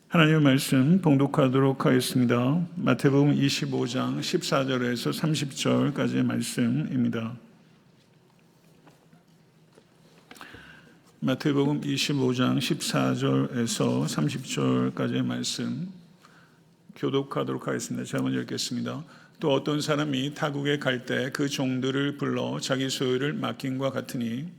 하나님의 말씀 봉독하도록 하겠습니다. 마태복음 25장 14절에서 30절까지의 말씀입니다. 마태복음 25장 14절에서 30절까지의 말씀 교독하도록 하겠습니다. 제가 먼저 읽겠습니다. 또 어떤 사람이 타국에 갈 때 그 종들을 불러 자기 소유를 맡김과 같으니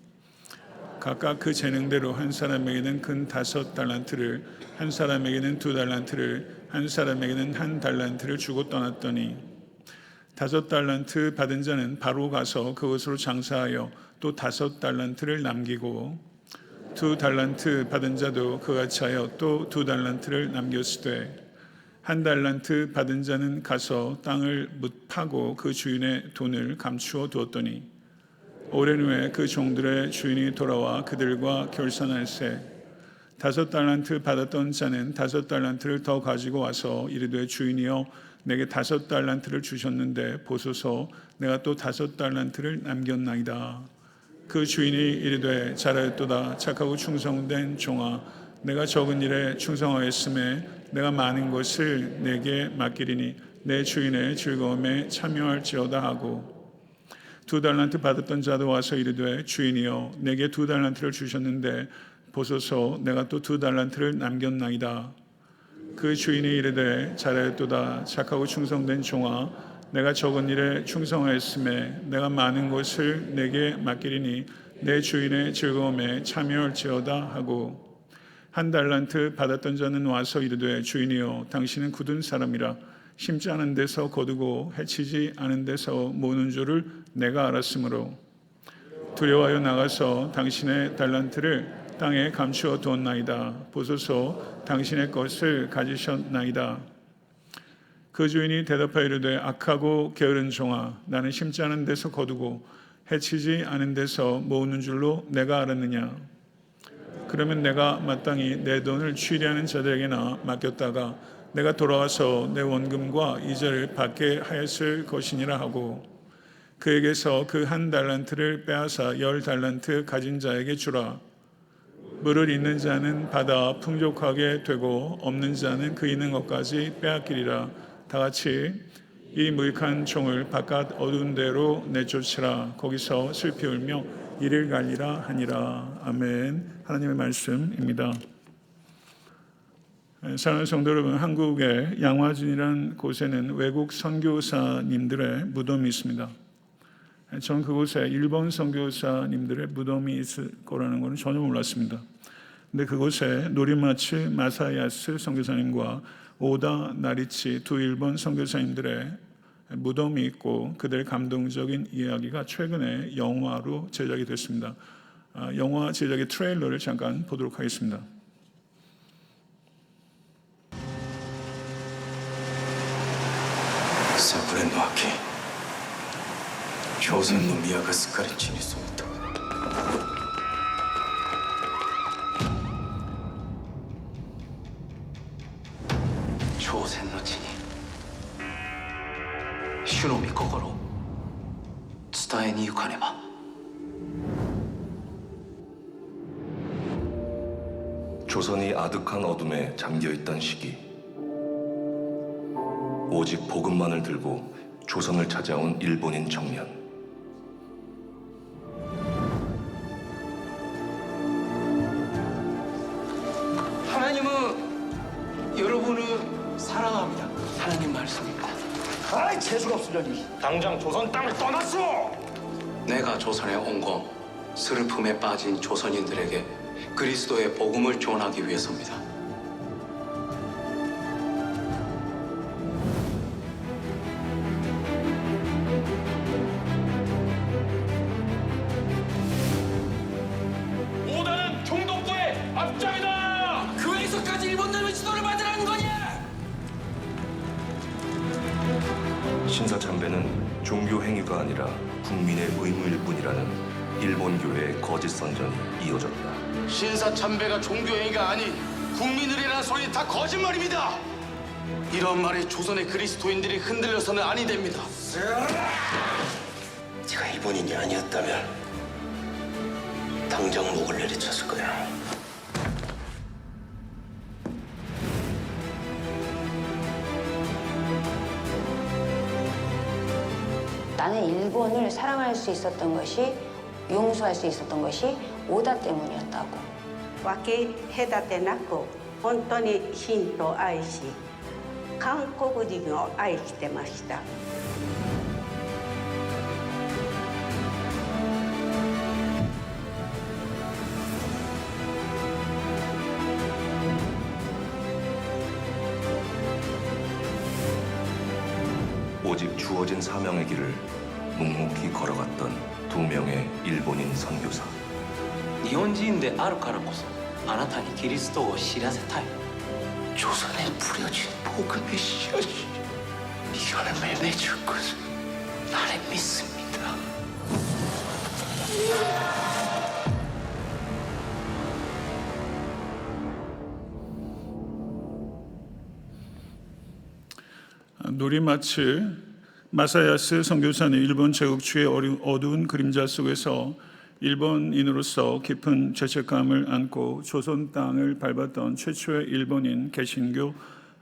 각각 그 재능대로 한 사람에게는 근 5달란트를, 한 사람에게는 2달란트를, 한 사람에게는 1달란트를 주고 떠났더니 5달란트 받은 자는 바로 가서 그것으로 장사하여 또 5달란트를 남기고 2달란트 받은 자도 그같이 하여 또 2달란트를 남겼으되 1달란트 받은 자는 가서 땅을 묻 파고 그 주인의 돈을 감추어 두었더니 오랜 후에 그 종들의 주인이 돌아와 그들과 결산할세 5달란트 받았던 자는 5달란트를 더 가지고 와서 이르되 주인이여 내게 5달란트를 주셨는데 보소서 내가 또 5달란트를 남겼나이다. 그 주인이 이르되 잘하였도다 착하고 충성된 종아 내가 적은 일에 충성하였음에 내가 많은 것을 내게 맡기리니 내 주인의 즐거움에 참여할지어다 하고 2달란트 받았던 자도 와서 이르되 주인이여 내게 2달란트를 주셨는데 보소서 내가 또 2달란트를 남겼나이다. 그 주인이 이르되 잘하였도다 착하고 충성된 종아 내가 적은 일에 충성하였음에 내가 많은 것을 내게 맡기리니 내 주인의 즐거움에 참여할지어다 하고 1달란트 받았던 자는 와서 이르되 주인이여 당신은 굳은 사람이라 심지 않은 데서 거두고 해치지 않은 데서 모으는 줄을 내가 알았으므로 두려워하여 나가서 당신의 달란트를 땅에 감추어 두었나이다. 보소서 당신의 것을 가지셨나이다. 그 주인이 대답하여 이르되 악하고 게으른 종아 나는 심지 않은 데서 거두고 해치지 않은 데서 모으는 줄로 내가 알았느냐. 그러면 내가 마땅히 내 돈을 취리하는 자들에게나 맡겼다가 내가 돌아와서 내 원금과 이자를 받게 하였을 것이니라 하고 그에게서 그 1달란트를 빼앗아 10달란트 가진 자에게 주라. 물을 있는 자는 받아 풍족하게 되고 없는 자는 그 있는 것까지 빼앗기리라. 다같이 이 무익한 종을 바깥 어두운 데로 내쫓으라. 거기서 슬피 울며 이를 갈리라 하니라. 아멘. 하나님의 말씀입니다. 사랑하는 성도 여러분, 한국의 양화진이라는 곳에는 외국 선교사님들의 무덤이 있습니다. 저는 그곳에 일본 선교사님들의 무덤이 있을 거라는 것은 전혀 몰랐습니다. 근데 그곳에 노리마츠 마사야스 선교사님과 오다 나리치 두 일본 선교사님들의 무덤이 있고 그들의 감동적인 이야기가 최근에 영화로 제작이 됐습니다. 영화 제작의 트레일러를 잠깐 보도록 하겠습니다. 昨年の秋朝鮮の宮がすっかり血に染まった朝鮮の地に主の御心を伝えに行かねば。 조선이 아득한 어둠에 잠겨있던 시기 오직 복음만을 들고 조선을 찾아온 일본인 청년 하나님은 여러분을 사랑합니다. 하나님 말씀입니다. 아이 재수가 없으려니 당장 조선 땅을 떠났어! 내가 조선에 온 건 슬픔에 빠진 조선인들에게 그리스도의 복음을 전하기 위해서입니다. 오다는 총독부의 앞장이다! 교회에서까지 일본놈의 지도를 받으라는 거냐? 신사참배는 종교 행위가 아니라 국민의 의무일 뿐이라는 일본 교회의 거짓 선전이 이어졌다. 신사참배가 종교행위가 아닌 국민의례라는 소리 다 거짓말입니다! 이런 말이 조선의 그리스도인들이 흔들려서는 아니 됩니다. 제가 일본인이 아니었다면 당장 목을 내리쳤을 거야. 나는 일본을 사랑할 수 있었던 것이, 용서할 수 있었던 것이 오다 때문이었다고. 分け隔てなく本当に神と愛し韓国人を愛してました。 오직 주어진 사명의 길을 묵묵히 걸어갔던 두 명의 일본인 선교사. 日本人であるからこそあなたにキリストを知らせたい 조선에 뿌려진 복음의 씨앗이 이혼을 맺을 것을 나는 믿습니다. 노리마츠 마사야스 선교사는 일본 제국주의 어두운 그림자 속에서 일본인으로서 깊은 죄책감을 안고 조선 땅을 밟았던 최초의 일본인 개신교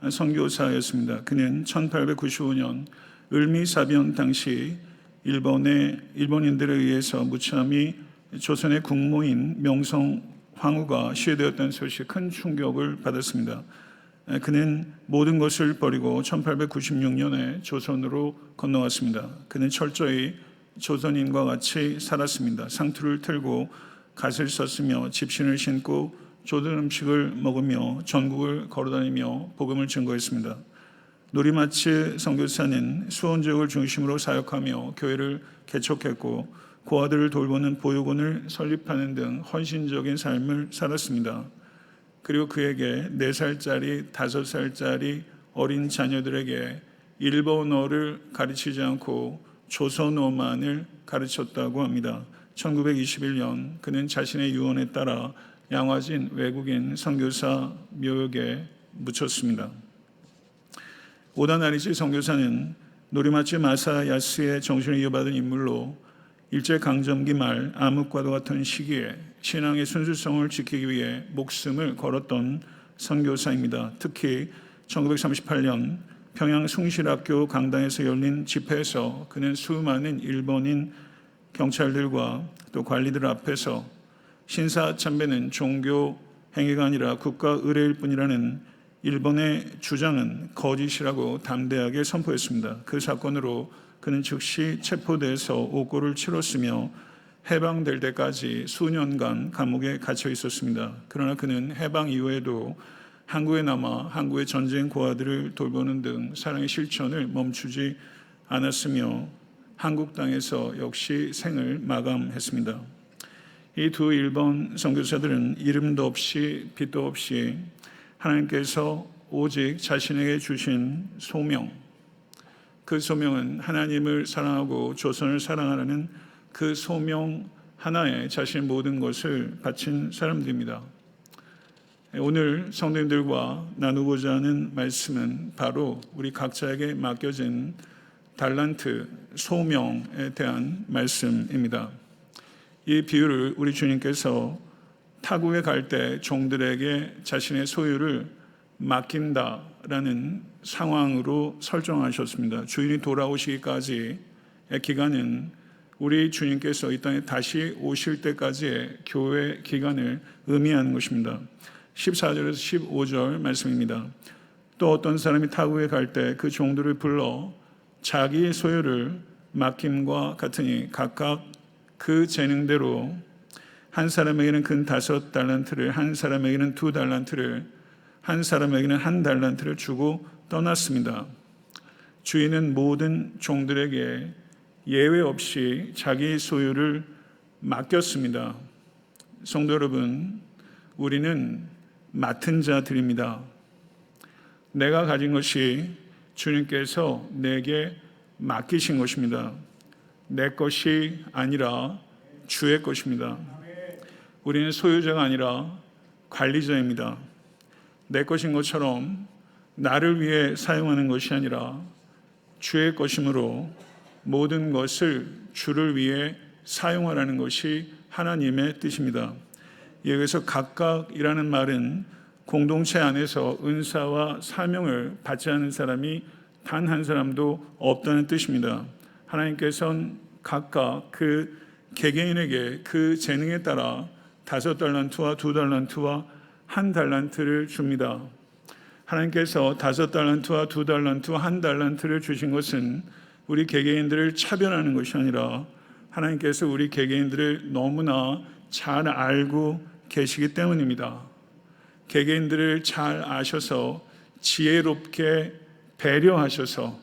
선교사였습니다. 그는 1895년 을미사변 당시 일본인들에 의해서 무참히 조선의 국모인 명성 황후가 시해되었다는 소식에 큰 충격을 받았습니다. 그는 모든 것을 버리고 1896년에 조선으로 건너왔습니다. 그는 철저히 조선인과 같이 살았습니다. 상투를 틀고 갓을 썼으며 집신을 신고 조선 음식을 먹으며 전국을 걸어다니며 복음을 증거했습니다. 노리마츠 선교사는 수원 지역을 중심으로 사역하며 교회를 개척했고 고아들을 돌보는 보육원을 설립하는 등 헌신적인 삶을 살았습니다. 그리고 그에게 4살짜리, 5살짜리 어린 자녀들에게 일본어를 가르치지 않고 조선어만을 가르쳤다고 합니다. 1921년 그는 자신의 유언에 따라 양화진 외국인 선교사 묘역에 묻혔습니다. 오다나리지 선교사는 노리마츠 마사야스의 정신을 이어받은 인물로 일제강점기 말 암흑과도 같은 시기에 신앙의 순수성을 지키기 위해 목숨을 걸었던 선교사입니다. 특히 1938년 평양 숭실학교 강당에서 열린 집회에서 그는 수많은 일본인 경찰들과 또 관리들 앞에서 신사참배는 종교 행위가 아니라 국가 의례일 뿐이라는 일본의 주장은 거짓이라고 담대하게 선포했습니다. 그 사건으로 그는 즉시 체포돼서 옥고를 치렀으며 해방될 때까지 수년간 감옥에 갇혀 있었습니다. 그러나 그는 해방 이후에도 한국에 남아 한국의 전쟁 고아들을 돌보는 등 사랑의 실천을 멈추지 않았으며 한국 땅에서 역시 생을 마감했습니다. 이 두 일본 선교사들은 이름도 없이 빛도 없이 하나님께서 오직 자신에게 주신 소명, 그 소명은 하나님을 사랑하고 조선을 사랑하라는 그 소명 하나에 자신의 모든 것을 바친 사람들입니다. 오늘 성도님들과 나누고자 하는 말씀은 바로 우리 각자에게 맡겨진 달란트, 소명에 대한 말씀입니다. 이 비유를 우리 주님께서 타국에 갈 때 종들에게 자신의 소유를 맡긴다라는 상황으로 설정하셨습니다. 주인이 돌아오시기까지의 기간은 우리 주님께서 이 땅에 다시 오실 때까지의 교회 기간을 의미하는 것입니다. 14절에서 15절 말씀입니다. 또 어떤 사람이 타국에 갈 때 그 종들을 불러 자기의 소유를 맡김과 같으니 각각 그 재능대로 한 사람에게는 근 5달란트를, 한 사람에게는 2달란트를, 한 사람에게는 1달란트를 주고 떠났습니다. 주인은 모든 종들에게 예외 없이 자기 소유를 맡겼습니다. 성도 여러분, 우리는 맡은 자들입니다. 내가 가진 것이 주님께서 내게 맡기신 것입니다. 내 것이 아니라 주의 것입니다. 우리는 소유자가 아니라 관리자입니다. 내 것인 것처럼 나를 위해 사용하는 것이 아니라 주의 것이므로 모든 것을 주를 위해 사용하라는 것이 하나님의 뜻입니다. 여기서 각각이라는 말은 공동체 안에서 은사와 사명을 받지 않은 사람이 단 한 사람도 없다는 뜻입니다. 하나님께서는 각각 그 개개인에게 그 재능에 따라 5달란트와 2달란트와 1달란트를 줍니다. 하나님께서 5달란트와 2달란트와 1달란트를 주신 것은 우리 개개인들을 차별하는 것이 아니라 하나님께서 우리 개개인들을 너무나 잘 알고 계시기 때문입니다. 개개인들을 잘 아셔서 지혜롭게 배려하셔서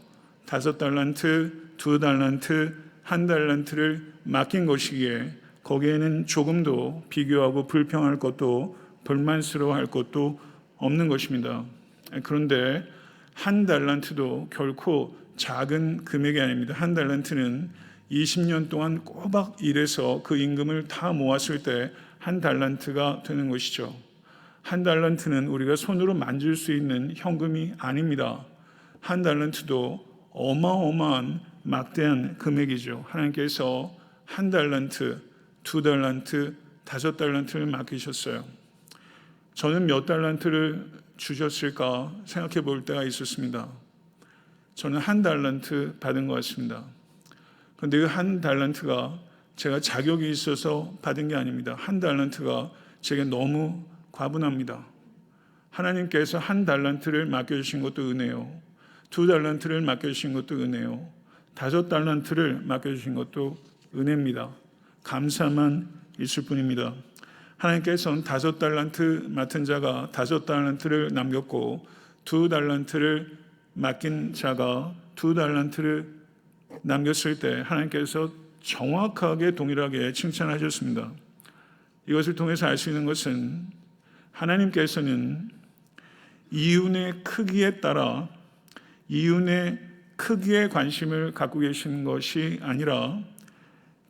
5달란트, 2달란트, 1달란트를 맡긴 것이기에 거기에는 조금도 비교하고 불평할 것도 불만스러워할 것도 없는 것입니다. 그런데 1달란트도 결코 작은 금액이 아닙니다. 1달란트는 20년 동안 꼬박 일해서 그 임금을 다 모았을 때 1달란트가 되는 것이죠. 1달란트는 우리가 손으로 만질 수 있는 현금이 아닙니다. 1달란트도 어마어마한 막대한 금액이죠. 하나님께서 1달란트, 2달란트, 5달란트를 맡기셨어요. 저는 몇 달란트를 주셨을까 생각해 볼 때가 있었습니다. 저는 1달란트 받은 것 같습니다. 그런데 그 1달란트가 제가 자격이 있어서 받은 게 아닙니다. 1달란트가 제게 너무 과분합니다. 하나님께서 1달란트를 맡겨주신 것도 은혜요, 2달란트를 맡겨주신 것도 은혜요, 5달란트를 맡겨주신 것도 은혜입니다. 감사만 있을 뿐입니다. 하나님께서는 5달란트 맡은 자가 5달란트를 남겼고 2달란트를 맡긴 자가 2달란트를 남겼을 때 하나님께서 정확하게 동일하게 칭찬하셨습니다. 이것을 통해서 알 수 있는 것은 하나님께서는 이윤의 크기에 따라 이윤의 크기에 관심을 갖고 계시는 것이 아니라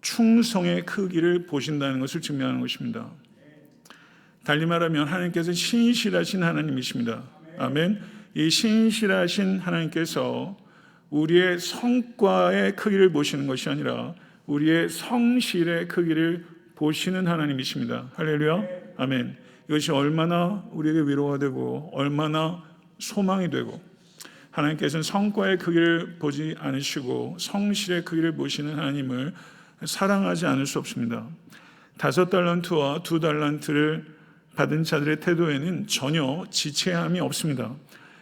충성의 크기를 보신다는 것을 증명하는 것입니다. 달리 말하면 하나님께서 신실하신 하나님이십니다. 아멘. 이 신실하신 하나님께서 우리의 성과의 크기를 보시는 것이 아니라 우리의 성실의 크기를 보시는 하나님이십니다. 할렐루야. 아멘. 이것이 얼마나 우리에게 위로가 되고 얼마나 소망이 되고, 하나님께서는 성과의 크기를 보지 않으시고 성실의 크기를 보시는 하나님을 사랑하지 않을 수 없습니다. 5달란트와 2달란트를 받은 자들의 태도에는 전혀 지체함이 없습니다.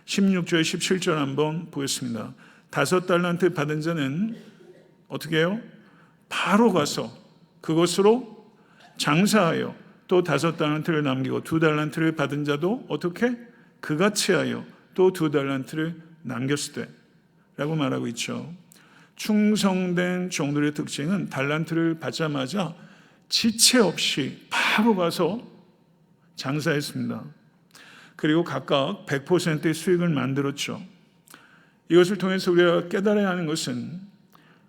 16절 17절 한번 보겠습니다. 5달란트 받은 자는 어떻게 해요? 바로 가서 그것으로 장사하여 또 5달란트를 남기고 2달란트를 받은 자도 어떻게? 그같이 하여 또 2달란트를 남겼을 때 라고 말하고 있죠. 충성된 종들의 특징은 달란트를 받자마자 지체 없이 바로 가서 장사했습니다. 그리고 각각 100%의 수익을 만들었죠. 이것을 통해서 우리가 깨달아야 하는 것은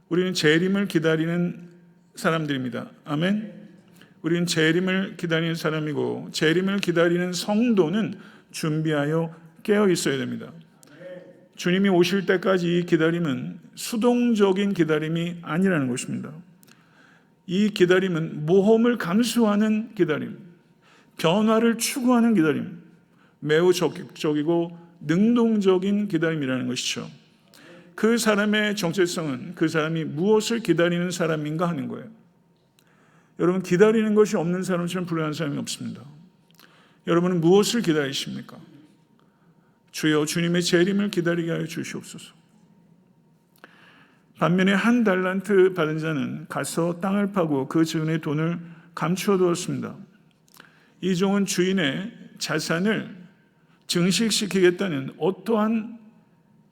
우리는 재림을 기다리는 사람들입니다. 아멘. 우리는 재림을 기다리는 사람이고 재림을 기다리는 성도는 준비하여 깨어 있어야 됩니다. 주님이 오실 때까지 이 기다림은 수동적인 기다림이 아니라는 것입니다. 이 기다림은 모험을 감수하는 기다림, 변화를 추구하는 기다림, 매우 적극적이고 능동적인 기다림이라는 것이죠. 그 사람의 정체성은 그 사람이 무엇을 기다리는 사람인가 하는 거예요. 여러분, 기다리는 것이 없는 사람처럼 불행한 사람이 없습니다. 여러분은 무엇을 기다리십니까? 주여 주님의 재림을 기다리게 하여 주시옵소서. 반면에 1달란트 받은 자는 가서 땅을 파고 그 주인의 돈을 감추어 두었습니다. 이 종은 주인의 자산을 증식시키겠다는 어떠한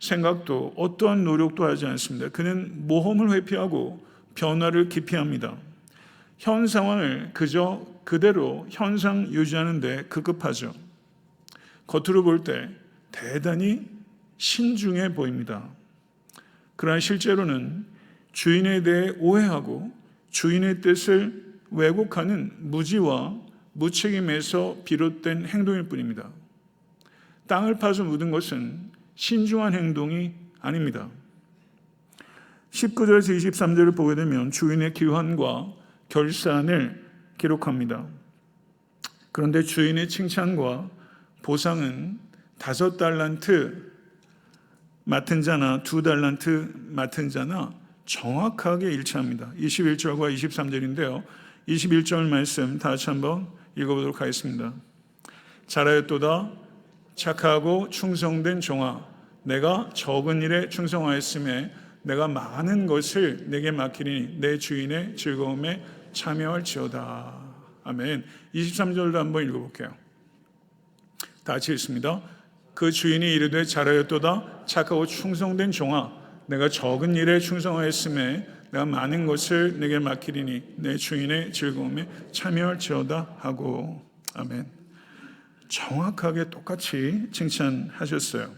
생각도 어떠한 노력도 하지 않습니다. 그는 모험을 회피하고 변화를 기피합니다. 현 상황을 그저 그대로 현상 유지하는 데 급급하죠. 겉으로 볼 때 대단히 신중해 보입니다. 그러나 실제로는 주인에 대해 오해하고 주인의 뜻을 왜곡하는 무지와 무책임에서 비롯된 행동일 뿐입니다. 땅을 파서 묻은 것은 신중한 행동이 아닙니다. 19절에서 23절을 보게 되면 주인의 기환과 결산을 기록합니다. 그런데 주인의 칭찬과 보상은 5달란트 맡은 자나 2달란트 맡은 자나 정확하게 일치합니다. 21절과 23절인데요. 21절 말씀 다 같이 한번 읽어보도록 하겠습니다. 잘하였도다 착하고 충성된 종아, 내가 적은 일에 충성하였음에 내가 많은 것을 내게 맡기니 내 주인의 즐거움에 참여할지어다. 아멘. 23절도 한번 읽어볼게요. 다 같이 읽습니다. 그 주인이 이르되 잘하였도다 착하고 충성된 종아, 내가 적은 일에 충성하였음에 내가 많은 것을 내게 맡기리니 내 주인의 즐거움에 참여할지어다 하고. 아멘. 정확하게 똑같이 칭찬하셨어요.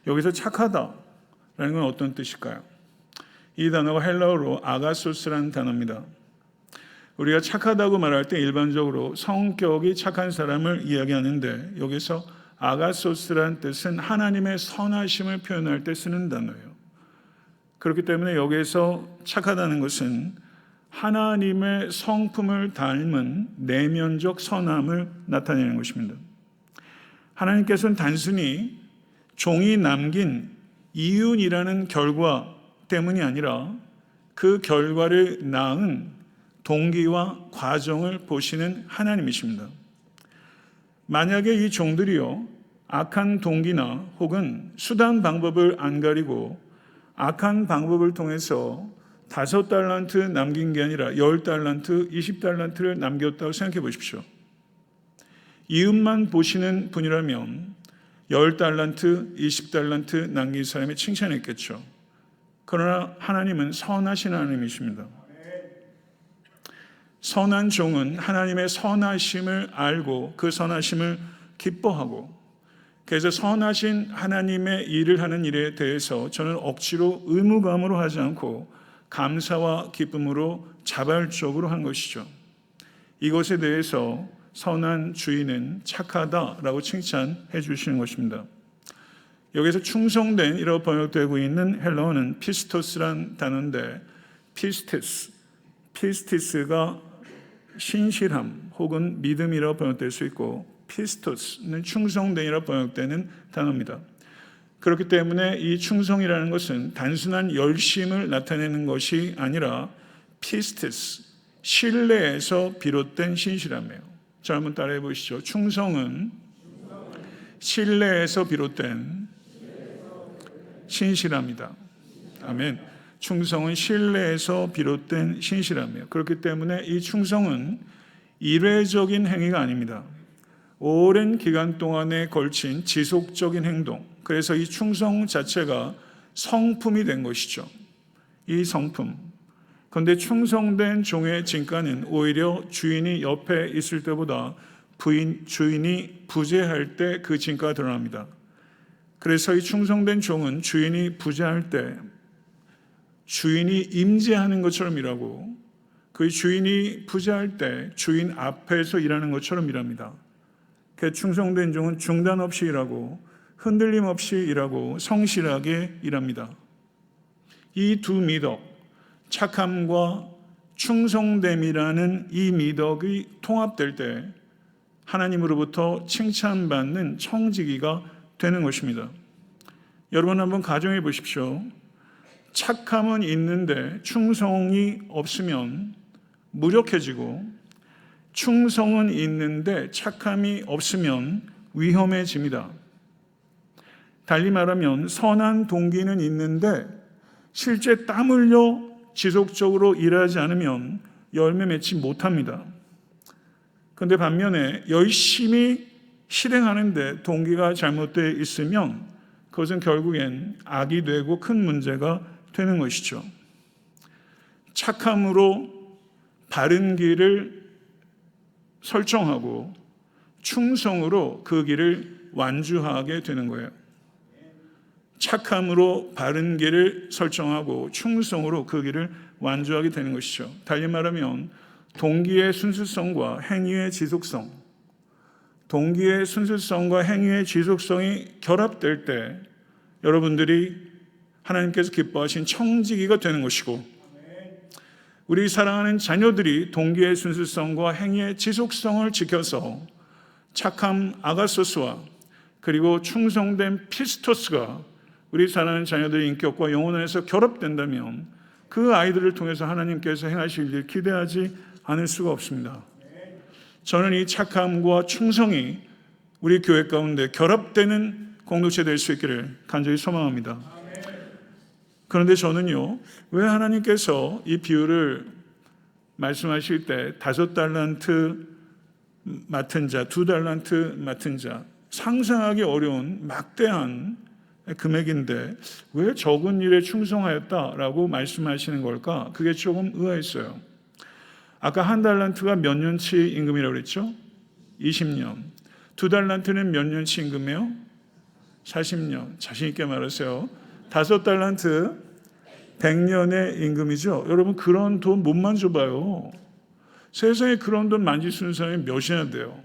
여기서 착하다라는 건 어떤 뜻일까요? 이 단어가 헬라어로 아가소스라는 단어입니다. 우리가 착하다고 말할 때 일반적으로 성격이 착한 사람을 이야기하는데, 여기서 아가소스라는 뜻은 하나님의 선하심을 표현할 때 쓰는 단어예요. 그렇기 때문에 여기에서 착하다는 것은 하나님의 성품을 닮은 내면적 선함을 나타내는 것입니다. 하나님께서는 단순히 종이 남긴 이윤이라는 결과 때문이 아니라 그 결과를 낳은 동기와 과정을 보시는 하나님이십니다. 만약에 이 종들이요, 악한 동기나 혹은 수단 방법을 안 가리고 악한 방법을 통해서 5달란트 남긴 게 아니라 10달란트, 20달란트를 남겼다고 생각해 보십시오. 이윤만 보시는 분이라면 10달란트, 20달란트 남긴 사람이 칭찬했겠죠. 그러나 하나님은 선하신 하나님이십니다. 선한 종은 하나님의 선하심을 알고 그 선하심을 기뻐하고, 그래서 선하신 하나님의 일을 하는 일에 대해서 저는 억지로 의무감으로 하지 않고 감사와 기쁨으로 자발적으로 한 것이죠. 이것에 대해서 선한 주인은 착하다라고 칭찬해 주시는 것입니다. 여기서 충성된 이라고 번역되고 있는 헬라어는 피스토스란 단어인데, 피스티스가 신실함 혹은 믿음이라고 번역될 수 있고, 피스토스는 충성된이라고 번역되는 단어입니다. 그렇기 때문에 이 충성이라는 것은 단순한 열심을 나타내는 것이 아니라 피스티스, 신뢰에서 비롯된 신실함이에요. 자, 한번 따라해 보시죠. 충성은 신뢰에서 비롯된 신실함이다. 아멘. 충성은 신뢰에서 비롯된 신실함이에요. 그렇기 때문에 이 충성은 일회적인 행위가 아닙니다. 오랜 기간 동안에 걸친 지속적인 행동, 그래서 이 충성 자체가 성품이 된 것이죠. 이 성품. 그런데 충성된 종의 진가는 오히려 주인이 옆에 있을 때보다 주인이 부재할 때 그 진가가 드러납니다. 그래서 이 충성된 종은 주인이 부재할 때 주인이 임재하는 것처럼 일하고, 그 주인이 부재할 때 주인 앞에서 일하는 것처럼 일합니다. 그 충성된 종은 중단 없이 일하고 흔들림 없이 일하고 성실하게 일합니다. 이 두 미덕, 착함과 충성됨이라는 이 미덕이 통합될 때 하나님으로부터 칭찬받는 청지기가 되는 것입니다. 여러분 한번 가정해 보십시오. 착함은 있는데 충성이 없으면 무력해지고, 충성은 있는데 착함이 없으면 위험해집니다. 달리 말하면 선한 동기는 있는데 실제 땀 흘려 지속적으로 일하지 않으면 열매 맺지 못합니다. 그런데 반면에 열심히 실행하는데 동기가 잘못되어 있으면 그것은 결국엔 악이 되고 큰 문제가 되는 것이죠. 착함으로 바른 길을 설정하고 충성으로 그 길을 완주하게 되는 거예요. 착함으로 바른 길을 설정하고 충성으로 그 길을 완주하게 되는 것이죠. 달리 말하면 동기의 순수성과 행위의 지속성, 동기의 순수성과 행위의 지속성이 결합될 때 여러분들이 하나님께서 기뻐하신 청지기가 되는 것이고, 우리 사랑하는 자녀들이 동기의 순수성과 행위의 지속성을 지켜서 착함 아가소스와 그리고 충성된 피스토스가 우리 사랑하는 자녀들의 인격과 영혼 안에서 결합된다면 그 아이들을 통해서 하나님께서 행하실 일 기대하지 않을 수가 없습니다. 저는 이 착함과 충성이 우리 교회 가운데 결합되는 공동체 될 수 있기를 간절히 소망합니다. 그런데 저는요, 왜 하나님께서 이 비유를 말씀하실 때 5달란트 맡은 자, 2달란트 맡은 자, 상상하기 어려운 막대한 금액인데 왜 적은 일에 충성하였다라고 말씀하시는 걸까? 그게 조금 의아했어요. 아까 1달란트가 몇 년치 임금이라고 그랬죠? 20년. 2달란트는 몇 년치 임금이에요? 40년. 자신 있게 말하세요. 5달란트 100년의 임금이죠. 여러분 그런 돈 못 만져봐요. 세상에 그런 돈 만질 수 있는 사람이 몇이나 돼요?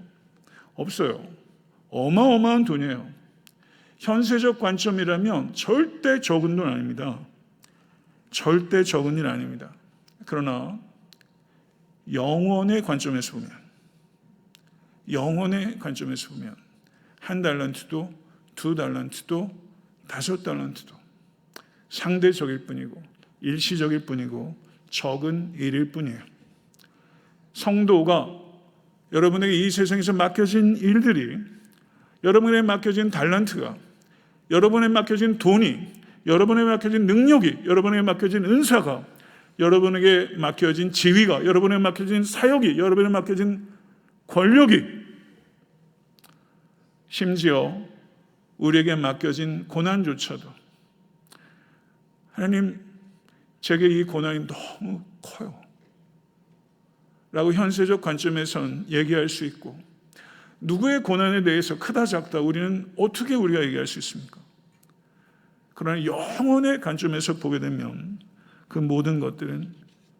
없어요. 어마어마한 돈이에요. 현세적 관점이라면 절대 적은 돈 아닙니다. 절대 적은 일 아닙니다. 그러나 영원의 관점에서 보면 1달란트도 2달란트도 5달란트도 상대적일 뿐이고 일시적일 뿐이고 적은 일일 뿐이에요. 성도가 여러분에게 이 세상에서 맡겨진 일들이, 여러분에게 맡겨진 달란트가, 여러분에게 맡겨진 돈이, 여러분에게 맡겨진 능력이, 여러분에게 맡겨진 은사가, 여러분에게 맡겨진 지위가, 여러분에게 맡겨진 사역이, 여러분에게 맡겨진 권력이, 심지어 우리에게 맡겨진 고난조차도 하나님, 제게 이 고난이 너무 커요 라고 현세적 관점에선 얘기할 수 있고, 누구의 고난에 대해서 크다 작다 우리는 어떻게 우리가 얘기할 수 있습니까? 그러나 영혼의 관점에서 보게 되면 그 모든 것들은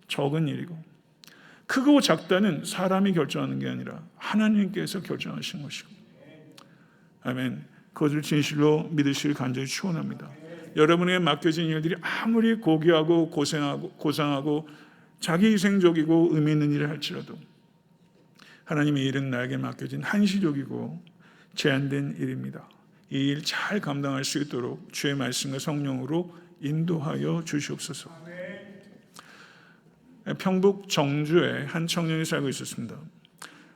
적은 일이고, 크고 작다는 사람이 결정하는 게 아니라 하나님께서 결정하신 것이고, 아멘. 그것을 진실로 믿으시길 간절히 축원합니다. 여러분에게 맡겨진 일들이 아무리 고귀하고 고상하고 자기희생적이고 의미 있는 일을 할지라도 하나님의 일은 나에게 맡겨진 한시적이고 제한된 일입니다. 이 일 잘 감당할 수 있도록 주의 말씀과 성령으로 인도하여 주시옵소서. 평북 정주에 한 청년이 살고 있었습니다.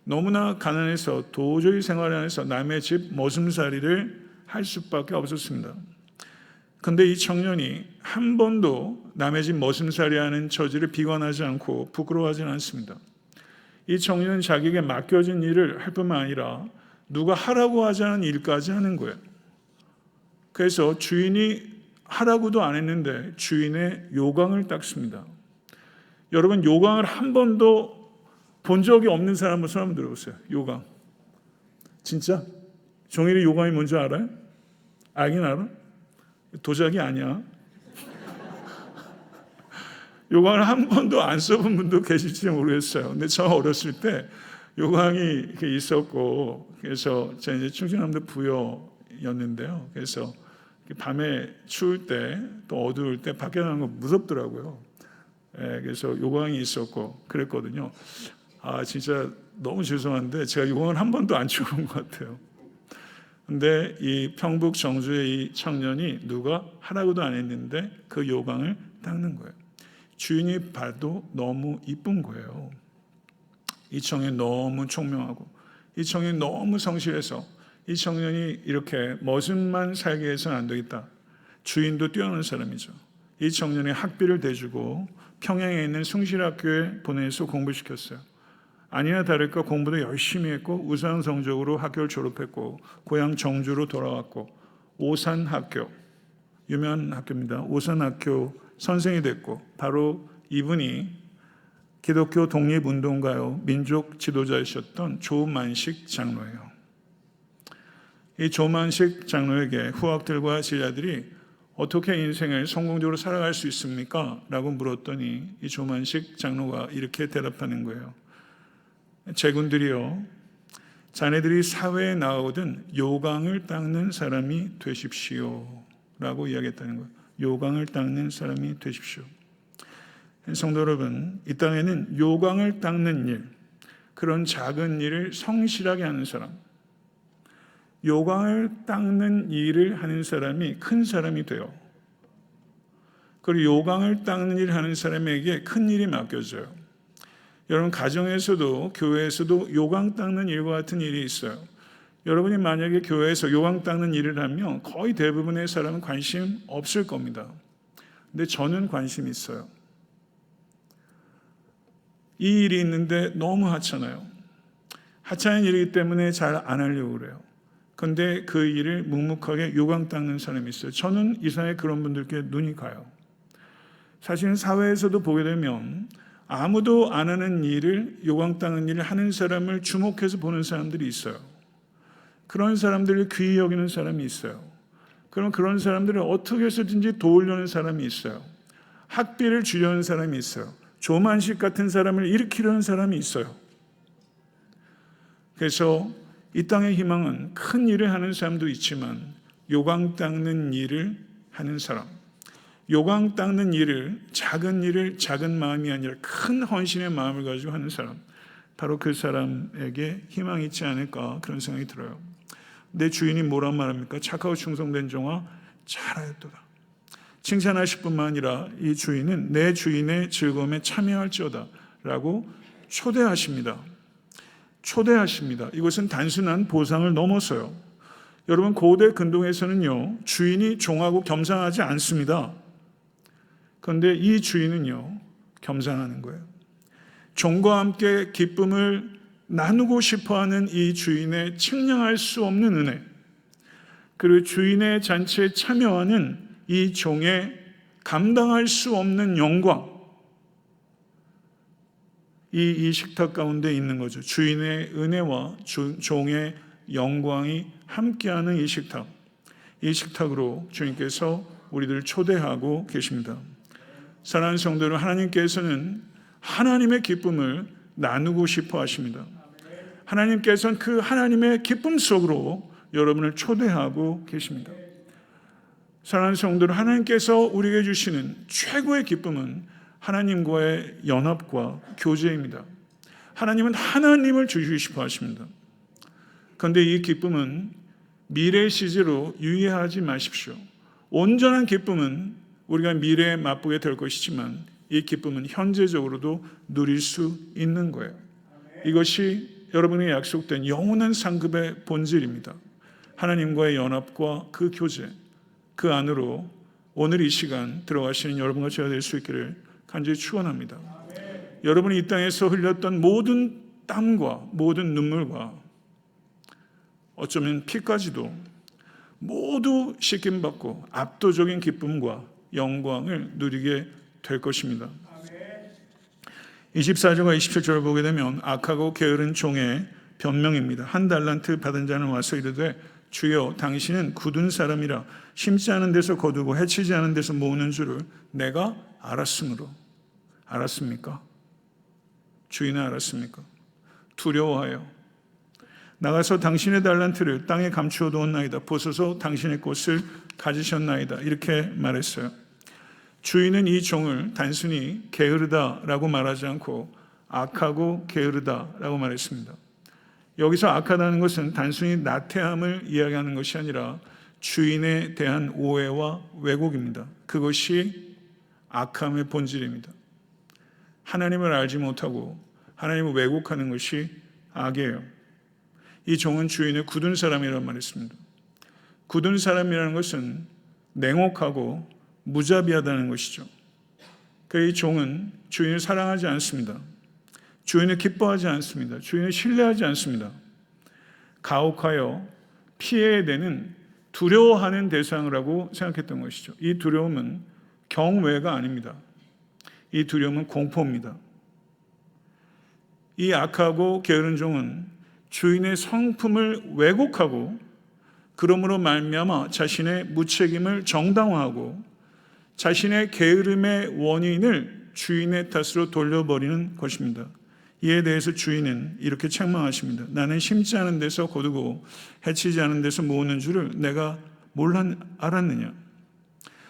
너무나 가난해서 도저히 생활 안에서 남의 집 머슴살이를 할 수밖에 없었습니다. 근데 이 청년이 한 번도 남의 집 머슴살이하는 처지를 비관하지 않고 부끄러워하지 않습니다. 이 청년은 자기에게 맡겨진 일을 할 뿐만 아니라 누가 하라고 하지 않은 일까지 하는 거예요. 그래서 주인이 하라고도 안 했는데 주인의 요강을 닦습니다. 여러분, 요강을 한 번도 본 적이 없는 사람은 손 한번 들어보세요. 요강. 진짜? 종일이 요강이 뭔지 알아요? 알긴 알아? 도자기 아니야. 요강을 한 번도 안 써본 분도 계실지 모르겠어요. 근데 저 어렸을 때 요강이 이렇게 있었고, 그래서 제가 이제 충청남도 부여였는데요. 그래서 밤에 추울 때 또 어두울 때 밖에 나가는 거 무섭더라고요. 그래서 요강이 있었고 그랬거든요. 아, 진짜 너무 죄송한데 제가 요강을 한 번도 안 쳐본 것 같아요. 근데 이 평북 정주의 이 청년이 누가 하라고도 안 했는데 그 요강을 닦는 거예요. 주인이 봐도 너무 이쁜 거예요. 이 청년이 너무 총명하고, 이 청년이 너무 성실해서 이 청년이 이렇게 머슴만 살게 해서는 안 되겠다. 주인도 뛰어난 사람이죠. 이 청년의 학비를 대주고 평양에 있는 숭실학교에 보내서 공부시켰어요. 아니나 다를까 공부도 열심히 했고 우수한 성적으로 학교를 졸업했고 고향 정주로 돌아왔고 오산학교, 유명한 학교입니다. 오산학교 선생이 됐고, 바로 이분이 기독교 독립운동가요 민족 지도자이셨던 조만식 장로예요. 이 조만식 장로에게 후학들과 제자들이 어떻게 인생을 성공적으로 살아갈 수 있습니까? 라고 물었더니 이 조만식 장로가 이렇게 대답하는 거예요. 제군들이요, 자네들이 사회에 나오든 요강을 닦는 사람이 되십시오 라고 이야기했다는 거예요. 요강을 닦는 사람이 되십시오. 성도 여러분, 이 땅에는 요강을 닦는 일, 그런 작은 일을 성실하게 하는 사람, 요강을 닦는 일을 하는 사람이 큰 사람이 돼요. 그리고 요강을 닦는 일을 하는 사람에게 큰 일이 맡겨져요. 여러분 가정에서도 교회에서도 요강 닦는 일과 같은 일이 있어요. 여러분이 만약에 교회에서 요강 닦는 일을 하면 거의 대부분의 사람은 관심 없을 겁니다. 근데 저는 관심 있어요. 이 일이 있는데 너무 하찮아요. 하찮은 일이기 때문에 잘 안 하려고 그래요. 근데 그 일을 묵묵하게 요강 닦는 사람이 있어요. 저는 이상하게 그런 분들께 눈이 가요. 사실은 사회에서도 보게 되면 아무도 안 하는 일을, 요강 닦는 일을 하는 사람을 주목해서 보는 사람들이 있어요. 그런 사람들을 귀히 여기는 사람이 있어요. 그럼 그런 사람들을 어떻게 해서든지 도우려는 사람이 있어요. 학비를 주려는 사람이 있어요. 조만식 같은 사람을 일으키려는 사람이 있어요. 그래서 이 땅의 희망은 큰 일을 하는 사람도 있지만 요강 닦는 일을 하는 사람, 요강 닦는 일을 작은 마음이 아니라 큰 헌신의 마음을 가지고 하는 사람, 바로 그 사람에게 희망이 있지 않을까 그런 생각이 들어요. 내 주인이 뭐란 말합니까? 착하고 충성된 종아 잘하였도다. 칭찬하실 뿐만 아니라 이 주인은 내 주인의 즐거움에 참여할지어다 라고 초대하십니다. 이것은 단순한 보상을 넘어서요. 여러분 고대 근동에서는요, 주인이 종하고 겸상하지 않습니다. 그런데 이 주인은요, 겸상하는 거예요. 종과 함께 기쁨을 나누고 싶어하는 이 주인의 측량할 수 없는 은혜, 그리고 주인의 잔치에 참여하는 이 종의 감당할 수 없는 영광, 이 식탁 가운데 있는 거죠. 주인의 은혜와 종의 영광이 함께하는 이 식탁. 이 식탁으로 주님께서 우리들을 초대하고 계십니다. 사랑하는 성도들, 하나님께서는 하나님의 기쁨을 나누고 싶어 하십니다. 하나님께서는 그 하나님의 기쁨 속으로 여러분을 초대하고 계십니다. 사랑하는 성도들, 하나님께서 우리에게 주시는 최고의 기쁨은 하나님과의 연합과 교제입니다. 하나님은 하나님을 주시고 싶어 하십니다. 그런데 이 기쁨은 미래 시제로 유예하지 마십시오. 온전한 기쁨은 우리가 미래에 맛보게 될 것이지만 이 기쁨은 현재적으로도 누릴 수 있는 거예요. 이것이 여러분에게 약속된 영원한 상급의 본질입니다. 하나님과의 연합과 그 교제, 그 안으로 오늘 이 시간 들어가시는 여러분과 제가 될 수 있기를 간절히 축원합니다. 여러분이 이 땅에서 흘렸던 모든 땀과 모든 눈물과 어쩌면 피까지도 모두 씻김받고 압도적인 기쁨과 영광을 누리게 될 것입니다. 24절과 27절을 보게 되면 악하고 게으른 종의 변명입니다. 한 달란트 받은 자는 와서 이르되 주여 당신은 굳은 사람이라 심지 않은 데서 거두고 해치지 않은 데서 모으는 줄을 내가 알았으므로. 알았습니까? 주인은 알았습니까? 두려워하여 나가서 당신의 달란트를 땅에 감추어 두었나이다. 보소서 당신의 꽃을 가지셨나이다. 이렇게 말했어요. 주인은 이 종을 단순히 게으르다라고 말하지 않고 악하고 게으르다라고 말했습니다. 여기서 악하다는 것은 단순히 나태함을 이야기하는 것이 아니라 주인에 대한 오해와 왜곡입니다. 그것이 악함의 본질입니다. 하나님을 알지 못하고 하나님을 왜곡하는 것이 악이에요. 이 종은 주인의 굳은 사람이라고 말했습니다. 굳은 사람이라는 것은 냉혹하고 무자비하다는 것이죠. 이 종은 주인을 사랑하지 않습니다. 주인을 기뻐하지 않습니다. 주인을 신뢰하지 않습니다. 가혹하여 피해야 되는 두려워하는 대상이라고 생각했던 것이죠. 이 두려움은 경외가 아닙니다. 이 두려움은 공포입니다. 이 악하고 게으른 종은 주인의 성품을 왜곡하고 그러므로 말미암아 자신의 무책임을 정당화하고 자신의 게으름의 원인을 주인의 탓으로 돌려버리는 것입니다. 이에 대해서 주인은 이렇게 책망하십니다. 나는 심지 않은 데서 거두고 해치지 않은 데서 모으는 줄을 내가 알았느냐?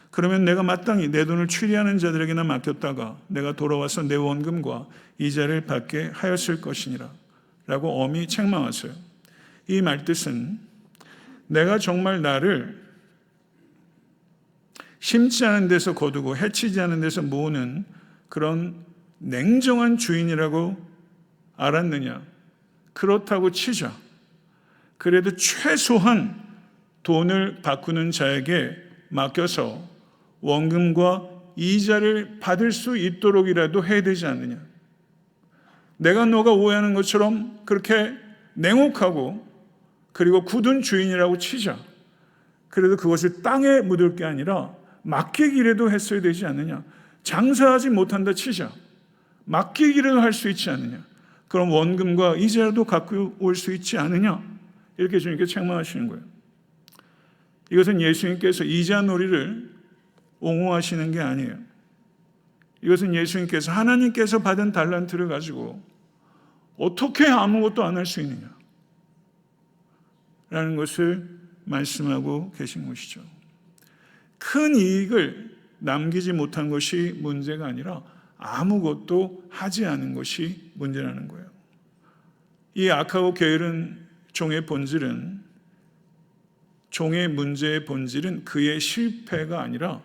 그러면 내가 마땅히 내 돈을 추리하는 자들에게나 맡겼다가 내가 돌아와서 내 원금과 이자를 받게 하였을 것이니라 라고 엄히 책망하세요. 이 말뜻은 내가 정말 나를 심지 않은 데서 거두고 해치지 않은 데서 모으는 그런 냉정한 주인이라고 알았느냐? 그렇다고 치자. 그래도 최소한 돈을 바꾸는 자에게 맡겨서 원금과 이자를 받을 수 있도록이라도 해야 되지 않느냐? 내가 너가 오해하는 것처럼 그렇게 냉혹하고 그리고 굳은 주인이라고 치자. 그래도 그것을 땅에 묻을 게 아니라 맡기기라도 했어야 되지 않느냐? 장사하지 못한다 치자. 맡기기라도 할 수 있지 않느냐? 그럼 원금과 이자라도 갖고 올 수 있지 않느냐? 이렇게 주님께 책망하시는 거예요. 이것은 예수님께서 이자 놀이를 옹호하시는 게 아니에요. 이것은 예수님께서 하나님께서 받은 달란트를 가지고 어떻게 아무것도 안 할 수 있느냐 라는 것을 말씀하고 계신 것이죠. 큰 이익을 남기지 못한 것이 문제가 아니라 아무것도 하지 않은 것이 문제라는 거예요. 이 악하고 게으른 종의 본질은, 종의 문제의 본질은 그의 실패가 아니라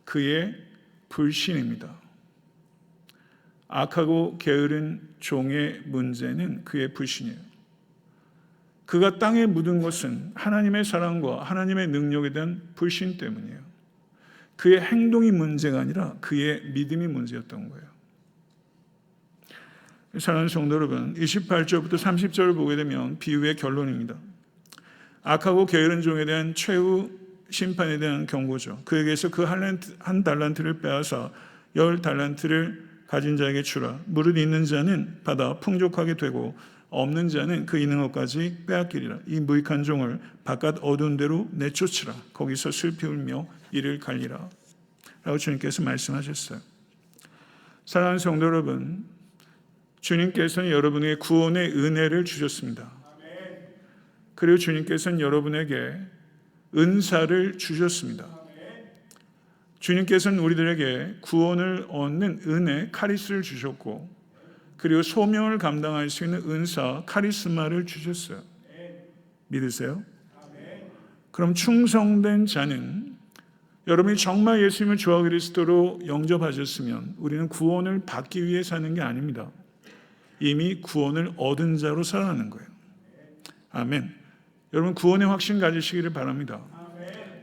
그의 불신입니다. 악하고 게으른 종의 문제는 그의 불신이에요. 그가 땅에 묻은 것은 하나님의 사랑과 하나님의 능력에 대한 불신 때문이에요. 그의 행동이 문제가 아니라 그의 믿음이 문제였던 거예요. 사랑하는 성도 여러분, 28절부터 30절을 보게 되면 비유의 결론입니다. 악하고 게으른 종에 대한 최후 심판에 대한 경고죠. 그에게서 그 한 달란트를 빼앗아 10달란트를 가진 자에게 주라. 무릇 있는 자는 받아 풍족하게 되고 없는 자는 그 있는 것까지 빼앗기리라. 이 무익한 종을 바깥 어두운 데로 내쫓으라. 거기서 슬피 울며 이를 갈리라. 라고 주님께서 말씀하셨어요. 사랑하는 성도 여러분, 주님께서는 여러분에게 구원의 은혜를 주셨습니다. 그리고 주님께서는 여러분에게 은사를 주셨습니다. 주님께서는 우리들에게 구원을 얻는 은혜, 카리스를 주셨고, 그리고 소명을 감당할 수 있는 은사, 카리스마를 주셨어요. 믿으세요? 그럼 충성된 자는, 여러분이 정말 예수님을 주와 그리스도로 영접하셨으면 우리는 구원을 받기 위해 사는 게 아닙니다. 이미 구원을 얻은 자로 살아가는 거예요. 아멘. 여러분 구원의 확신 가지시기를 바랍니다.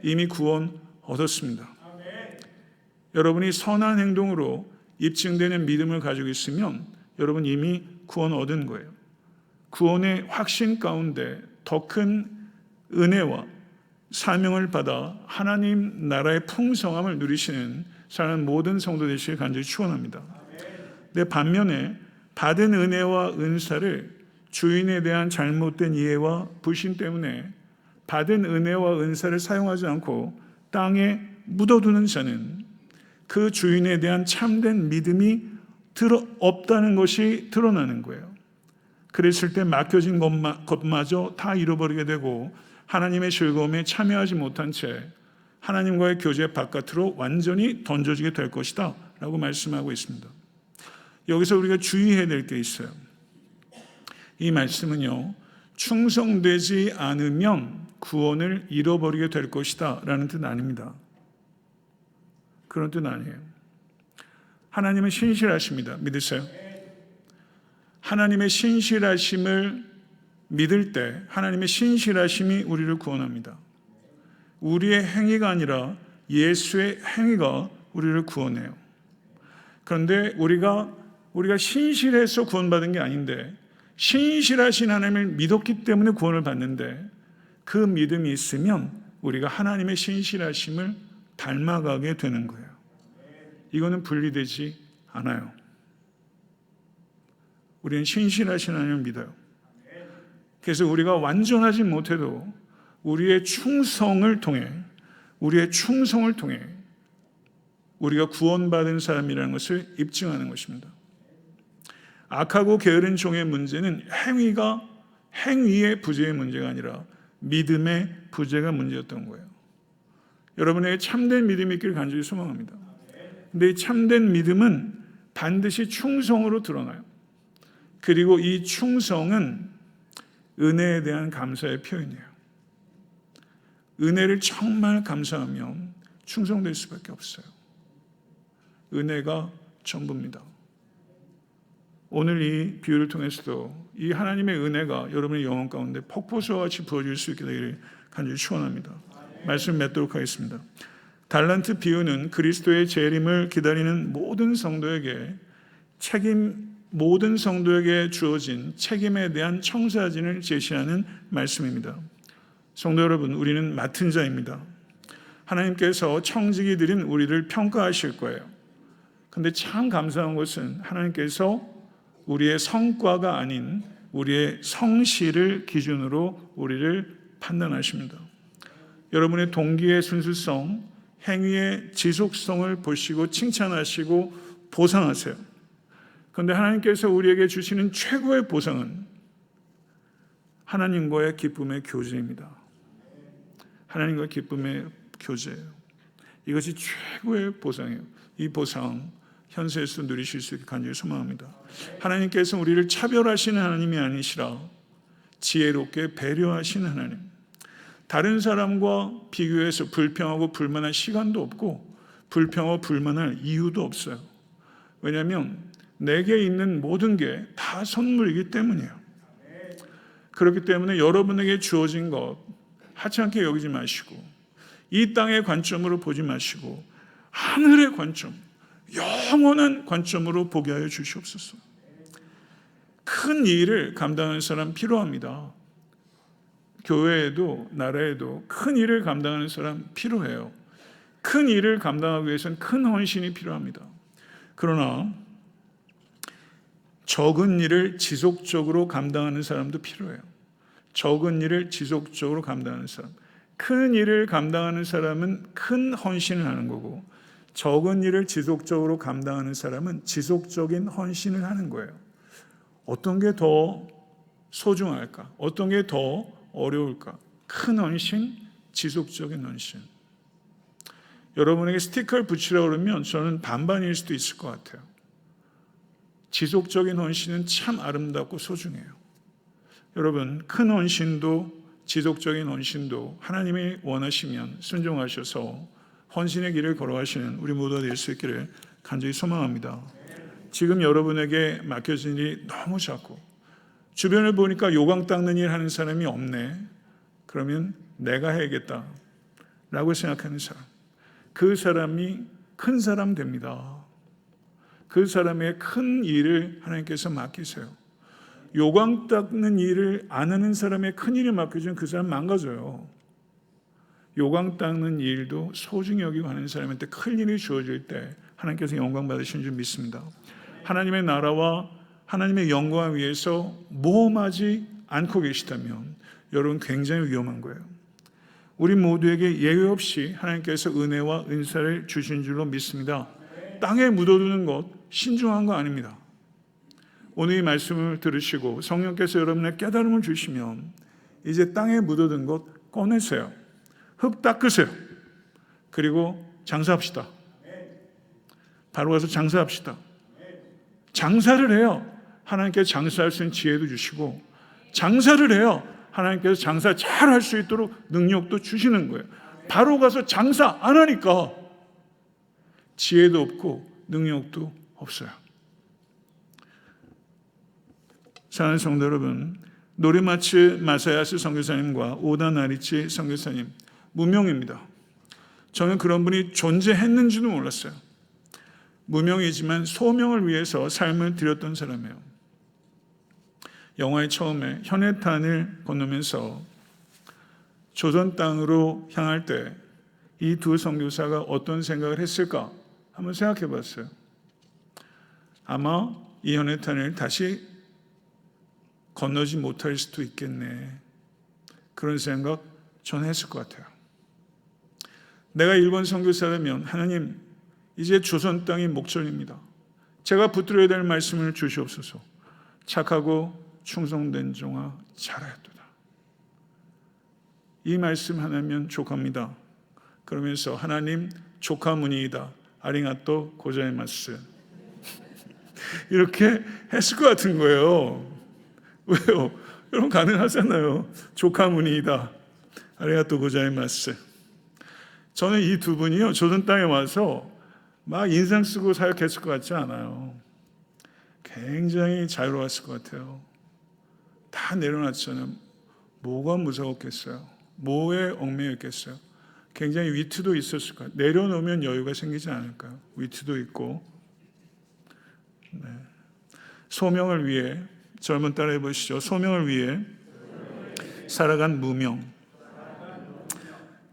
이미 구원 얻었습니다. 여러분이 선한 행동으로 입증되는 믿음을 가지고 있으면 여러분 이미 구원 얻은 거예요. 구원의 확신 가운데 더 큰 은혜와 사명을 받아 하나님 나라의 풍성함을 누리시는 사랑하는 모든 성도 되시길 간절히 축원합니다. 내 반면에 받은 은혜와 은사를 주인에 대한 잘못된 이해와 불신 때문에 받은 은혜와 은사를 사용하지 않고 땅에 묻어두는 자는 그 주인에 대한 참된 믿음이 없다는 것이 드러나는 거예요. 그랬을 때 맡겨진 것마저 다 잃어버리게 되고 하나님의 즐거움에 참여하지 못한 채 하나님과의 교제 바깥으로 완전히 던져지게 될 것이다 라고 말씀하고 있습니다. 여기서 우리가 주의해야 될 게 있어요. 이 말씀은요, 충성되지 않으면 구원을 잃어버리게 될 것이다 라는 뜻 아닙니다. 그런 뜻 아니에요. 하나님은 신실하십니다. 믿으세요? 하나님의 신실하심을 믿을 때 하나님의 신실하심이 우리를 구원합니다. 우리의 행위가 아니라 예수의 행위가 우리를 구원해요. 그런데 우리가 신실해서 구원받은 게 아닌데 신실하신 하나님을 믿었기 때문에 구원을 받는데 그 믿음이 있으면 우리가 하나님의 신실하심을 닮아가게 되는 거예요. 이거는 분리되지 않아요. 우리는 신실하신 하나님을 믿어요. 그래서 우리가 완전하지 못해도 우리의 충성을 통해 우리가 구원받은 사람이라는 것을 입증하는 것입니다. 악하고 게으른 종의 문제는 행위의 부재의 문제가 아니라 믿음의 부재가 문제였던 거예요. 여러분에게 참된 믿음이 있기를 간절히 소망합니다. 근데 이 참된 믿음은 반드시 충성으로 드러나요. 그리고 이 충성은 은혜에 대한 감사의 표현이에요. 은혜를 정말 감사하면 충성될 수밖에 없어요. 은혜가 전부입니다. 오늘 이 비유를 통해서도 이 하나님의 은혜가 여러분의 영혼 가운데 폭포수와 같이 부어질 수 있게 되기를 간절히 축원합니다. 말씀 맺도록 하겠습니다. 달란트 비유는 그리스도의 재림을 기다리는 모든 성도에게 주어진 책임에 대한 청사진을 제시하는 말씀입니다. 성도 여러분, 우리는 맡은 자입니다. 하나님께서 청지기 드린 우리를 평가하실 거예요. 근데 참 감사한 것은 하나님께서 우리의 성과가 아닌 우리의 성실을 기준으로 우리를 판단하십니다. 여러분의 동기의 순수성, 행위의 지속성을 보시고 칭찬하시고 보상하세요. 그런데 하나님께서 우리에게 주시는 최고의 보상은 하나님과의 기쁨의 교제입니다. 하나님과의 기쁨의 교제예요. 이것이 최고의 보상이에요. 이 보상 현세에서 누리실 수 있게 간절히 소망합니다. 하나님께서 우리를 차별하시는 하나님이 아니시라 지혜롭게 배려하시는 하나님. 다른 사람과 비교해서 불평하고 불만할 시간도 없고 불평하고 불만할 이유도 없어요. 왜냐하면 내게 있는 모든 게 다 선물이기 때문이에요. 그렇기 때문에 여러분에게 주어진 것 하찮게 여기지 마시고 이 땅의 관점으로 보지 마시고 하늘의 관점, 영원한 관점으로 보게 하여 주시옵소서. 큰 일을 감당하는 사람 필요합니다. 교회에도 나라에도 큰 일을 감당하는 사람 필요해요. 큰 일을 감당하기 위해서는 큰 헌신이 필요합니다. 그러나 적은 일을 지속적으로 감당하는 사람도 필요해요. 적은 일을 지속적으로 감당하는 사람. 큰 일을 감당하는 사람은 큰 헌신을 하는 거고 적은 일을 지속적으로 감당하는 사람은 지속적인 헌신을 하는 거예요. 어떤 게 더 소중할까? 어떤 게 더 어려울까? 큰 헌신, 지속적인 헌신. 여러분에게 스티커를 붙이라고 그러면 저는 반반일 수도 있을 것 같아요. 지속적인 헌신은 참 아름답고 소중해요. 여러분, 큰 헌신도 지속적인 헌신도 하나님이 원하시면 순종하셔서 헌신의 길을 걸어가시는 우리 모두가 될 수 있기를 간절히 소망합니다. 지금 여러분에게 맡겨진 일이 너무 작고 주변을 보니까 요강 닦는 일 하는 사람이 없네. 그러면 내가 해야겠다 라고 생각하는 사람, 그 사람이 큰 사람 됩니다. 그 사람의 큰 일을 하나님께서 맡기세요. 요강 닦는 일을 안 하는 사람의 큰 일을 맡겨주면 그 사람 망가져요. 요강 닦는 일도 소중히 여기고 하는 사람한테 큰 일이 주어질 때 하나님께서 영광 받으시는 줄 믿습니다. 하나님의 나라와 하나님의 영광을 위해서 모험하지 않고 계시다면 여러분 굉장히 위험한 거예요. 우리 모두에게 예외 없이 하나님께서 은혜와 은사를 주신 줄로 믿습니다. 땅에 묻어두는 것 신중한 거 아닙니다. 오늘 이 말씀을 들으시고 성령께서 여러분의 깨달음을 주시면 이제 땅에 묻어둔 것 꺼내세요. 흙 닦으세요. 그리고 장사합시다. 바로 가서 장사합시다. 장사를 해요. 하나님께서 장사할 수 있는 지혜도 주시고 장사를 해요. 하나님께서 장사 잘 할 수 있도록 능력도 주시는 거예요. 바로 가서 장사 안 하니까 지혜도 없고 능력도 없어요. 사랑하는 성도 여러분, 노리마츠 마사야스 선교사님과 오다 나리치 선교사님 무명입니다. 저는 그런 분이 존재했는지도 몰랐어요. 무명이지만 소명을 위해서 삶을 드렸던 사람이에요. 영화의 처음에 현해탄을 건너면서 조선 땅으로 향할 때 이 두 선교사가 어떤 생각을 했을까 한번 생각해 봤어요. 아마 이 현해탄을 다시 건너지 못할 수도 있겠네. 그런 생각 저는 했을 것 같아요. 내가 일본 선교사라면 하나님, 이제 조선 땅이 목전입니다. 제가 붙들어야 될 말씀을 주시옵소서. 착하고 충성된 종아 잘하였도다. 이 말씀 하나면 족합니다. 그러면서 하나님 조카무니이다. 아리가또 고자이마스. 이렇게 했을 것 같은 거예요. 왜요? 여러분 가능하잖아요. 조카무니이다. 아리가또 고자이마스. 저는 이 두 분이요, 조선 땅에 와서 막 인상 쓰고 사역했을 것 같지 않아요. 굉장히 자유로웠을 것 같아요. 다 내려놨잖아요. 뭐가 무서웠겠어요? 뭐에 얽매였겠어요? 굉장히 위트도 있었을 거예요. 내려놓으면 여유가 생기지 않을까요? 위트도 있고. 네. 소명을 위해, 젊은 딸 해보시죠. 소명을 위해 살아간 무명.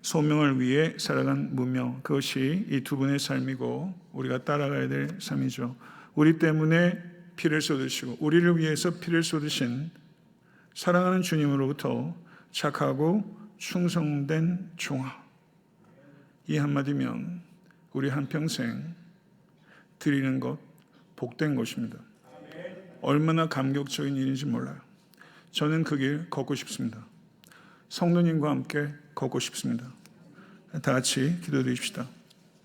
소명을 위해 살아간 무명. 그것이 이 두 분의 삶이고 우리가 따라가야 될 삶이죠. 우리 때문에 피를 쏟으시고 우리를 위해서 피를 쏟으신 사랑하는 주님으로부터 착하고 충성된 종아. 이 한마디면 우리 한평생 드리는 것 복된 것입니다. 얼마나 감격적인 일인지 몰라요. 저는 그 길 걷고 싶습니다. 성도님과 함께 걷고 싶습니다. 다 같이 기도드립시다.